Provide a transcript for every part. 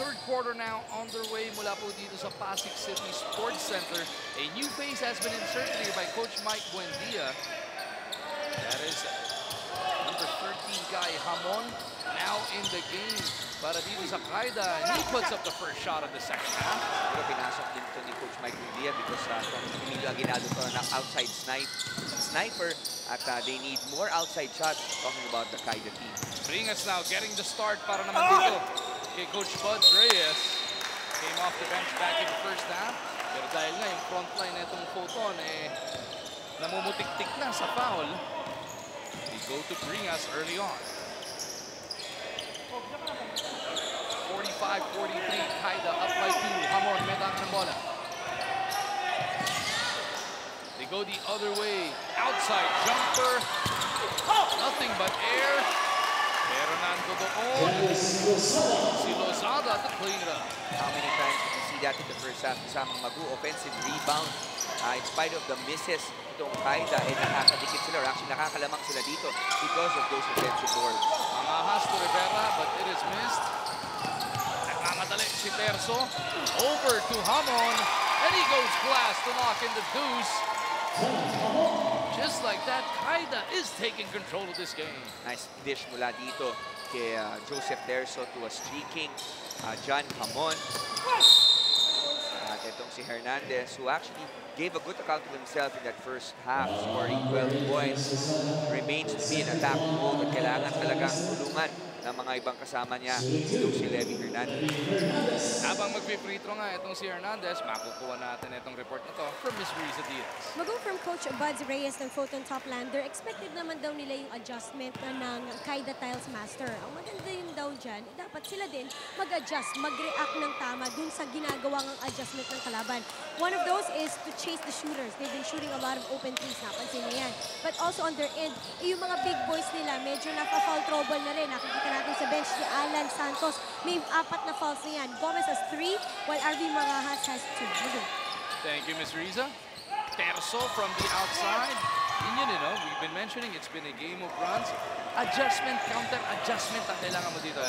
third quarter now underway mula po dito sa Pasig City Sports Center. A new face has been inserted here by Coach Mike Buendia. That is number 13 guy Hamon now in the game para dito sa Qaeda. He puts up the first shot of the second half. Pero pinasok din ito ni Coach Mike Buendia because Emilio Aguinaldo ito ng outside sniper at they need more outside shots talking about the Qaeda team. Bringas now getting the start para naman dito kay Coach Buds Reyes. Came off the bench back in the first half. Pero dahil nga yung front line na itong Photon namumutik-tik na sa foul. We go to Bringas early on. 45-43, Qaeda up by 2. Hamon, metang ng bola. They go the other way. Outside jumper. Nothing but air. Pero nando doon. Si Lozada to clean it up. How many times did you see that in the first half? Kasamang Magu, offensive rebound. In spite of the misses, itong Qaeda nakakadikit sila or actually nakakalamang sila dito because of those offensive boards. Angahas to Rivera, but it is missed. Nagmamadali si Terzo. Over to Hamon. And he goes glass to knock in the deuce. Just like that, Qaeda is taking control of this game. Nice dish mula dito kay Joseph Terzo to a streaking John Hamon. At itong si Hernandez, who actually gave a good account of himself in that first half, scoring 12 points. Remains to be in attack mode at kailangan talagang tulungan ng mga ibang kasama niya, itong si Levy Hernandez. Habang mag-free throw nga itong si Hernandez, makukuha natin itong report na to from Ms. Riza Diaz. Mag-go from Coach Buds Reyes ng Photon Toplander, expected naman daw nila yung adjustment ng Qaeda Tiles Master. Ang maganda yun daw dyan, dapat sila din mag-adjust, mag-react ng tama dun sa ginagawa ng adjustment ng kalaban. One of those is to chase the shooters. They've been shooting a lot of open threes, napansin mo yan. But also on their end, yung mga big boys nila, medyo naka-foul trouble na rin. Nakikita natin sa bench si Alan Santos, may 4 na fouls na yan. Gomez has 3, while RV Marahas has 2. Thank you, Ms. Riza. Terzo from the outside. And yun, we've been mentioning it's been a game of runs. Adjustment, counter-adjustment ang kailangan mo dito.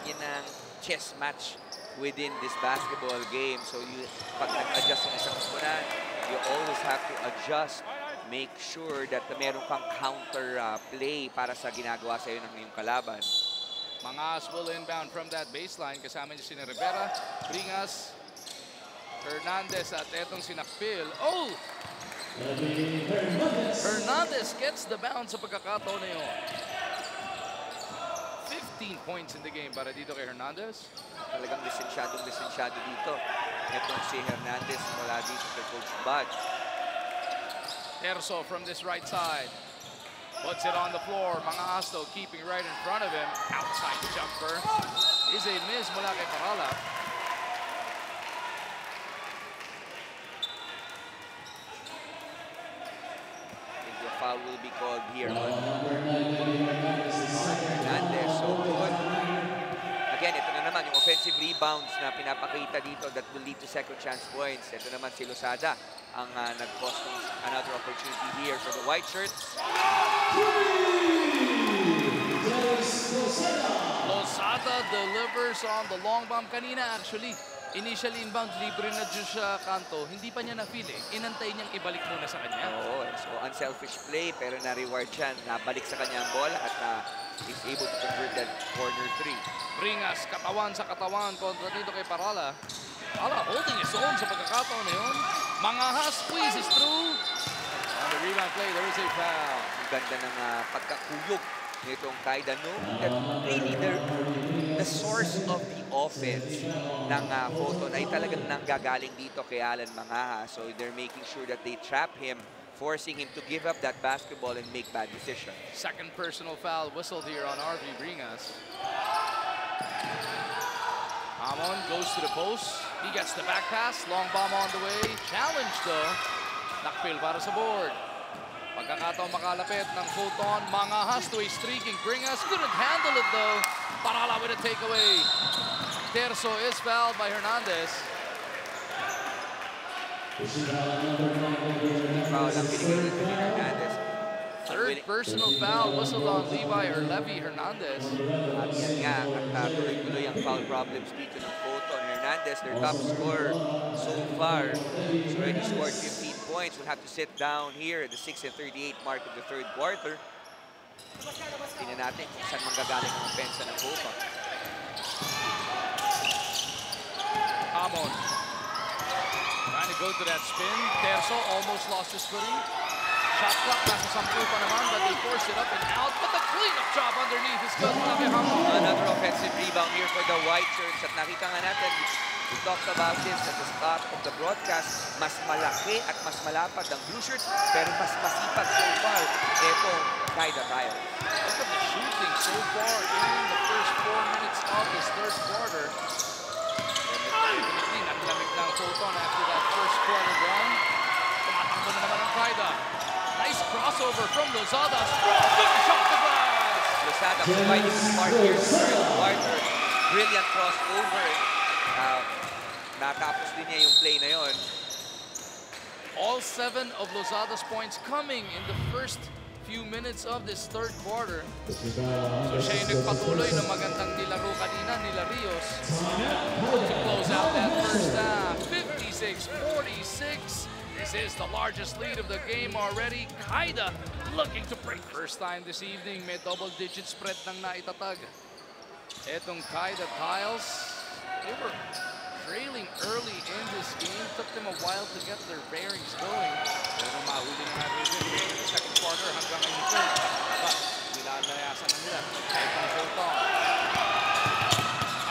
Yun ang chess match within this basketball game. So pag nag-adjust yung isang kunan, you always have to adjust. Make sure that meron kang counter play para sa ginagawa sa iyo ng iyong kalaban. Mangas will inbound from that baseline. Kasama niya si Rivera, Bringas, Hernandez at etong si Nakpil. Oh! Hernandez gets the bounce sa pagkakataon na yun. 15 points in the game para dito kay Hernandez. Talagang lisensyado dito. Etong si Hernandez mula dito kay Coach Bud. Terzo from this right side. Puts it on the floor. Mangas though keeping right in front of him. Outside jumper is a miss mula kay Parala. I think the foul will be called here on Hernandez. So good. Again, ito na naman yung offensive rebounds na pinapakita dito that will lead to second chance points. Ito naman si Lozada ang nag-cost another opportunity here for the white shirts. Lozada delivers on the long bomb. Kanina actually, initially inbound, libre na dyan sa kanto. Hindi pa niya na-feel Inantay niyang ibalik muna sa kanya. Oo, so unselfish play pero na-reward siya. Nabalik sa kanya ang bola at is able to convert that corner 3. Bringas, katawan sa katawan kontra dito kay Parala. Parala holding his own sa pagkakataon na yun. Mangas squeezes through. On the rebound play, there is a foul. Ang ganda ng pagkakuyog nitong Qaeda. Knowing that really the source of the offense ng Photon ay talagang nanggagaling dito kay Alan Mangaha. So they're making sure that they trap him, forcing him to give up that basketball and make bad decisions. Second personal foul whistled here on RV Bringas. Hamon goes to the post. He gets the back pass. Long bomb on the way. Challenge though. Nakpil para sa board. Pagkakataon makalapit ng Photon. Mangas to a streaking Bringas. Couldn't handle it though. Parala with a takeaway. Terzo is fouled by Hernandez. Foul ang binigay dito ni Hernandez. Third personal foul whistled on Levi Hernandez. At yan nga, at tuloy-tuloy ang foul problems dito ng Photon. Hernandez, their top scorer so far, has already scored 15 points. Will have to sit down here at the 6:38 mark of the third quarter. Tingnan natin kung saan manggagaling ang opensa ng Photon. Amon trying to go to that spin. Terzo almost lost his footing. Shot clock nasa 10 pa naman, but they force it up and out. But the cleanup job underneath is good. Another offensive rebound here for the White Shirts. At nakita nga natin, we talked about this at the start of the broadcast. Mas malaki at mas malapad ang Blue Shirts, pero mas masipag so far. Ito, Kaida Tiles. Look at the shooting so far in the first 4 minutes of this third quarter. Definitely naglamig ng Photon after that first quarter run. Tumatakbo na naman ang Kaida. Nice crossover from Lozada. Good shot to glass. Lozada providing smart here in the third quarter. Brilliant crossover. Natapos din niya yung play na yon. All 7 of Lozada's points coming in the first few minutes of this third quarter. So siya yung nagpatuloy ng magandang nilaro kanina nila Rios to close out that first half. 56-46. This is the largest lead of the game already. Kaida looking to break. First time this evening, may double-digit spread nang naitatag. Etong Kaida Tiles, they were trailing early in this game. Took them a while to get their bearings going. Pero mahuli na natin in the second quarter hanggang in the third. But nilalayasan na nila. Etong Photon.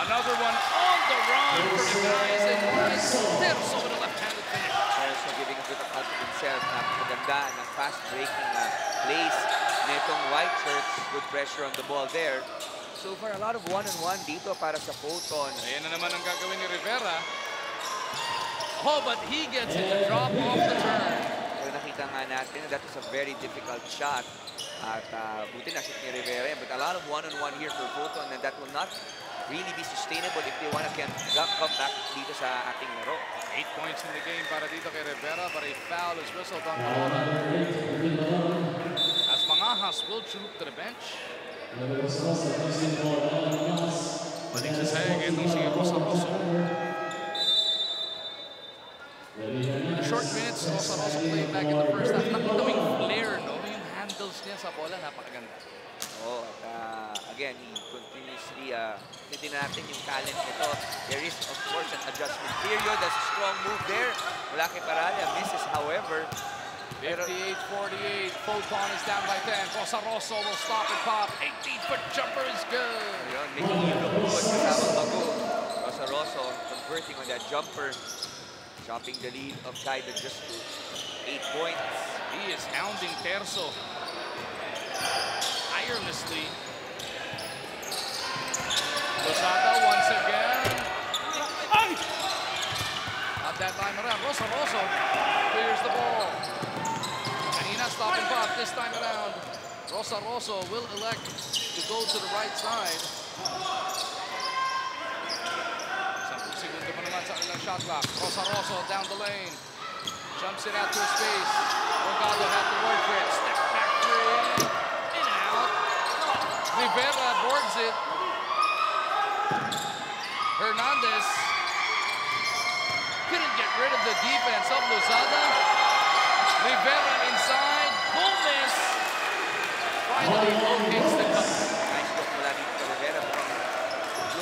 Another one on the run for the guys in Rice. Terzo with a left-handed finish. Terzo giving a good account of himself. Napakaganda ng fast-breaking plays nitong White Shirts. Good pressure on the ball there. So far, a lot of one-on-one dito para sa Photon. Ayan na naman ang gagawin ni Rivera. Oh, but he gets it to drop off the turn. Pero nakita nga natin, that was a very difficult shot. At buti na shoot ni Rivera. But a lot of one-on-one here for Photon, and that will not really be sustainable if they want to come back dito sa ating laro. 8 points in the game para dito kay Rivera, but a foul is whistled on the bola. As Mangahas will troop to the bench. Balik sa sayang itong si Rosa-Roso. The short minutes, Rosa-Roso playing back in the first half. Nakita mo yung flare, no? Yung handles niya sa bola, napakaganda. Oh, at again, he continuously, hindi natin yung talent nito. There is, of course, an adjustment period. That's a strong move there. Wala kay Paralia. Misses, however. 58-48. Photon is down by 10. Rosa-Roso will stop and pop. 18-foot jumper is good. Ayun, making you look good kasamang bago. Rosa-Roso converting on that jumper. Chopping the lead of Kaida just to 8 points. He is hounding Terzo tirelessly. Lozada once again. Not that time around. Rosa-Roso clears the ball. Kanina stop and pop this time around. Rosa-Roso will elect to go to the right side. 10 segundo pa naman sa kanilang shot clock. Rosa-Roso down the lane. Jumps it out to his face. Delgado had to work for it. Step back three. In and out. Rivera boards it. Hernandez couldn't get rid of the defense of Lozada. Rivera inside. Gomez finally locates the cup. Nice look mula dito kay Rivera.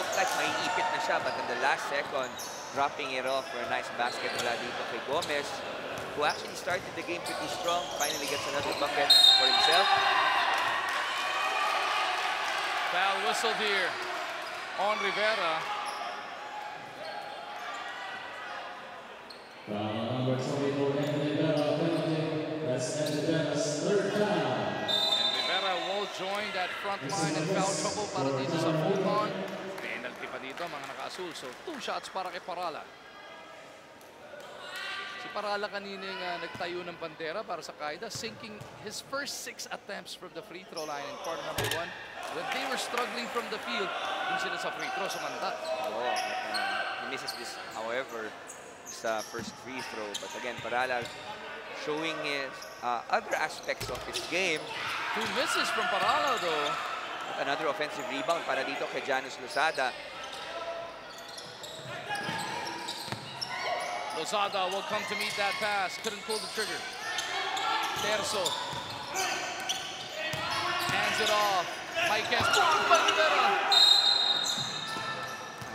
Looked like maiipit na siya, but in the last second, dropping it off for a nice basket mula dito kay Gomez, who actually started the game pretty strong. Finally gets another bucket for himself. Foul whistled here on Rivera. Number 24, Anthony Rivera, penalty. That's Anthony Rivera's third foul. And Rivera will join that front line in foul trouble para dito sa Photon. Penalty pa dito, mga naka-asul. So, 2 shots para kay Parala. Si Parala kanina yung nagtayo ng bandera para sa Kaida, sinking his first 6 attempts from the free throw line in quarter number 1. When they were struggling from the field, dun sila sa free throw, sumanda. Oh, he misses this, however, sa first free throw. But again, Parala showing his other aspects of his game. 2 misses from Parala though. At another offensive rebound para dito kay Janus Lozada. Lozada will come to meet that pass. Couldn't pull the trigger. Terzo. Hands it off. Maikes. Blocked by Rivera.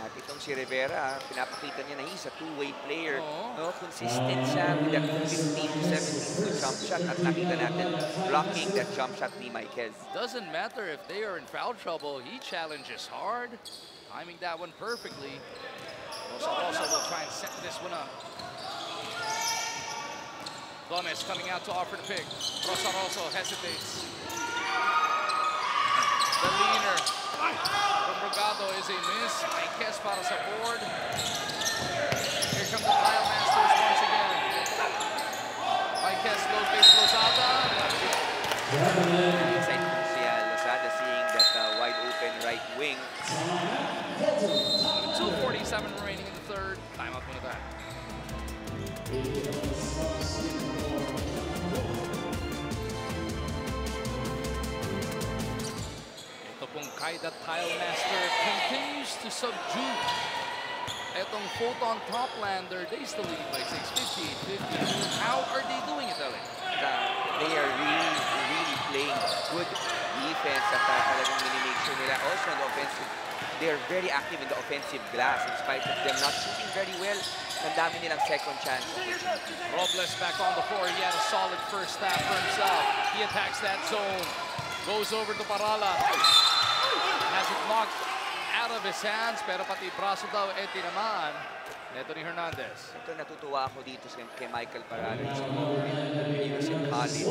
At itong si Rivera, pinapakita niya na he's a two-way player. Oo. No, consistent siya with that 15 to 17 jump shot. At nakita natin blocking that jump shot ni Maikes. Doesn't matter if they are in foul trouble. He challenges hard. Timing that one perfectly. Rosa will try and set this one up. Gomez coming out to offer the pick. Rosa hesitates. The leaner from Brigado is a miss. Maikes para sa board. Here come the Tile Masters once again. Maikes low face Lozada. Excited po si Lozada seeing that wide open right wing. 2:47 remaining in the third. Timeout muna tayo. Ito pong Kaida Tile Master continues to subdue. Itong Photon Toplander, they still lead by 6, 58-52. How are they doing it, Ellie? They are really playing good defense at talagang minimake sure nila. Also on the offensive, they are very active in the offensive glass in spite of them not shooting very well. Ang dami nilang second chance. Robles back on the floor. He had a solid first half for himself. He attacks that zone. Goes over to Parala. Has it knocked out of his hands, pero pati braso daw tinamaan. Neto ni Hernandez. Ito natutuwa ako dito kay Michael Parala. When he was in college,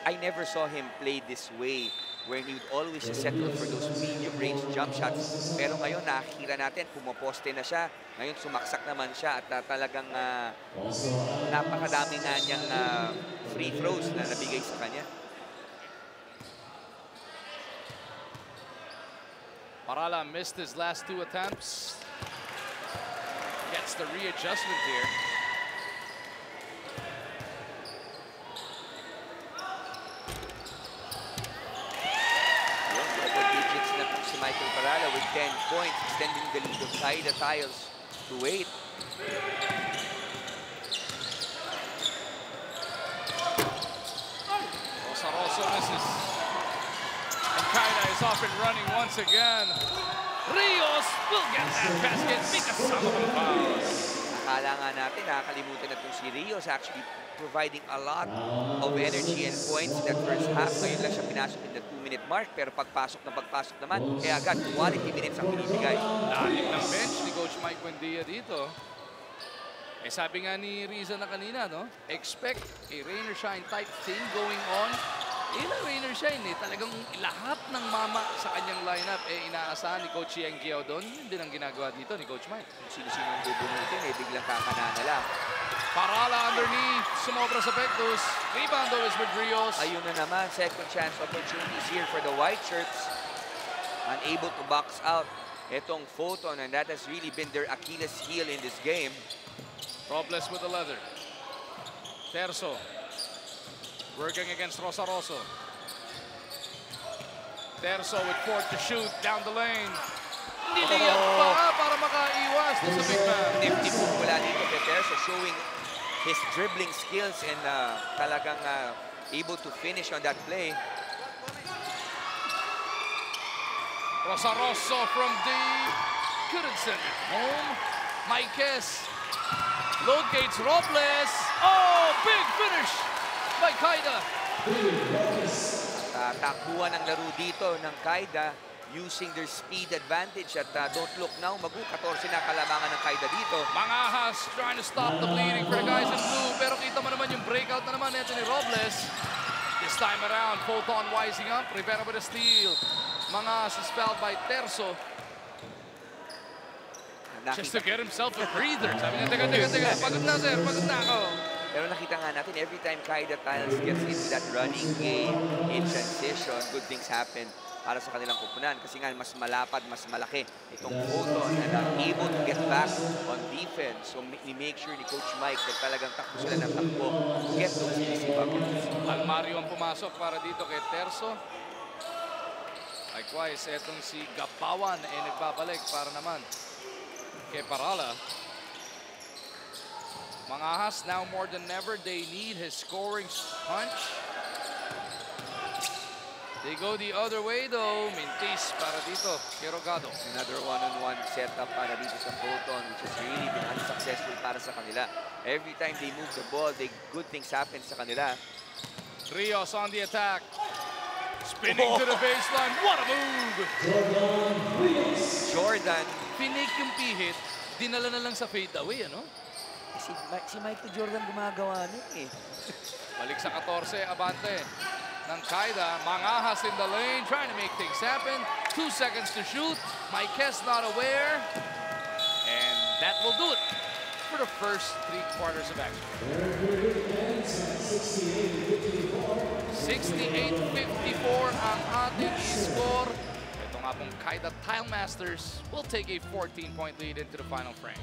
I never saw him play this way, where he would always settle for those medium-range jump shots. Pero ngayon, nakikita natin, pumoposte na siya. Ngayon, sumaksak naman siya at talagang napakadami nga niyang free throws na nabigay sa kanya. Parala missed his last 2 attempts. Gets the readjustment here. Double digits na po si Michael Parala with 10 points, extending the lead of Kaida Tiles to 8. Rosa misses. And Kaida is off and running once again. Rios will get that basket. Make a sum of fouls. Akala nga natin, nakakalimutan na itong si Rios actually providing a lot of energy and points in that first half. Ngayon lang siya pinasok in the 2-minute mark, pero pagpasok naman, agad quality minutes ang binibigay. Lalim ng bench ni Coach Mike Buendia dito. Sabi nga ni Riza na kanina, no? Expect a rain or shine type thing going on. Ilang rain or shine talagang lahat ng mama sa kanyang lineup inaasahan ni Coach Yang Giao doon. Yun din ang ginagawa dito ni Coach Mike. Sino-sino ang bubunutin, biglang kakanana lang. Parala underneath, sumobra sa Pectus. Rebound though is with Rios. Ayun na naman, second chance opportunities here for the white shirts. Unable to box out itong Photon, and that has really been their Achilles heel in this game. Robles with the leather. Terzo. Working against Rosa. Terzo with 4 to shoot down the lane. Niliyap pa para makaiwas sa big man. Nifty po mula dito kay Terzo, showing his dribbling skills and talagang able to finish on that play. Rosa from deep. Couldn't send it home. Maikes locates Robles. Oh, big finish by Kaida. Takbuhan ang laro dito ng Kaida using their speed advantage at don't look now, 14 na kalamangan ng Kaida dito. Mangahas trying to stop the bleeding for the guys in blue, pero kita mo naman yung breakout na naman nito ni Robles. This time around, Photon wising up, Rivera with a steal. Mangahas is fouled by Terzo. Just to get himself a breather. Sabi niya, teka, pagod na sir, pagod na ako. Pero nakita nga natin, every time Kaida Tiles gets into that running game in transition, good things happen. para sa kanilang kupunan kasi nga mas malapad, mas malaki itong Photon and able to get back on defense. So ni-make sure ni Coach Mike na talagang takbo sila ng takbo to get those easy buckets. Almario ang pumasok para dito kay Terzo. Likewise, etong si Gapawan ay nagbabalik para naman kay Parala. Mga Ahas, now more than ever, they need his scoring punch. They go the other way though. Mintis para dito kay Rogado. Another one-on-one setup para dito sa Photon, which has really been unsuccessful para sa kanila. Every time they move the ball, good things happen sa kanila. Rios on the attack. Spinning to the baseline. What a move! Jordan. Pinake yung pihit. Dinala na lang sa fadeaway, ano? Si Michael Jordan gumagawa nun eh. Balik sa 14, abante ng Kaida. Mga Ahas in the lane, trying to make things happen. 2 seconds to shoot. Maikes not aware. And that will do it for the first 3 quarters of action. 68-54 ang ating score. Ito nga pong Kaida Tile Masters will take a 14-point lead into the final frame.